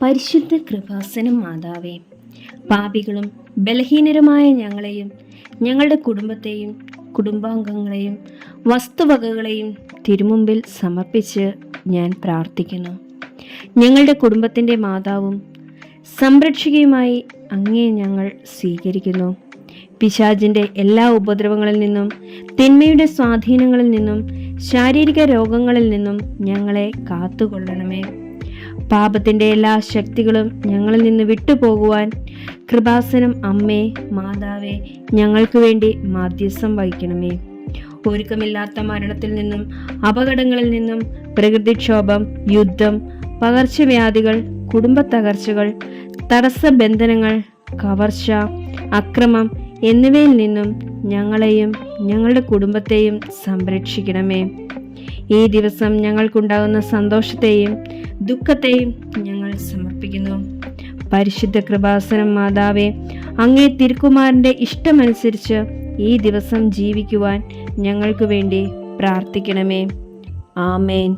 പരിശുദ്ധ കൃപാസനം മാതാവേ, പാപികളും ബലഹീനരുമായ ഞങ്ങളെയും ഞങ്ങളുടെ കുടുംബത്തെയും കുടുംബാംഗങ്ങളെയും വസ്തുവകകളെയും തിരുമുമ്പിൽ സമർപ്പിച്ച് ഞാൻ പ്രാർത്ഥിക്കുന്നു. ഞങ്ങളുടെ കുടുംബത്തിൻ്റെ മാതാവും സംരക്ഷകയുമായി അങ്ങേ ഞങ്ങൾ സ്വീകരിക്കുന്നു. പിശാചിൻ്റെ എല്ലാ ഉപദ്രവങ്ങളിൽ നിന്നും, തിന്മയുടെ സ്വാധീനങ്ങളിൽ നിന്നും, ശാരീരിക രോഗങ്ങളിൽ നിന്നും ഞങ്ങളെ കാത്തുകൊള്ളണമേ. പാപത്തിൻ്റെ എല്ലാ ശക്തികളും ഞങ്ങളിൽ നിന്ന് വിട്ടുപോകുവാൻ കൃപാസനം അമ്മേ, മാതാവേ, ഞങ്ങൾക്ക് വേണ്ടി മാധ്യസ്ഥം വഹിക്കണമേ. ഒരുക്കമില്ലാത്ത മരണത്തിൽ നിന്നും, അപകടങ്ങളിൽ നിന്നും, പ്രകൃതിക്ഷോഭം, യുദ്ധം, പകർച്ചവ്യാധികൾ, കുടുംബ തകർച്ചകൾ, തടസ്സബന്ധനങ്ങൾ, കവർച്ച, അക്രമം എന്നിവയിൽ നിന്നും ഞങ്ങളെയും ഞങ്ങളുടെ കുടുംബത്തെയും സംരക്ഷിക്കണമേ. ഈ ദിവസം ഞങ്ങൾക്കുണ്ടാകുന്ന സന്തോഷത്തെയും ദുഃഖത്തെയും ഞങ്ങൾ സമർപ്പിക്കുന്നു. പരിശുദ്ധ കൃപാസനം മാതാവേ, അങ്ങേ തിരുക്കുമാരൻ്റെ ഇഷ്ടമനുസരിച്ച് ഈ ദിവസം ജീവിക്കുവാൻ ഞങ്ങൾക്ക് വേണ്ടി പ്രാർത്ഥിക്കണമേ. ആമേൻ.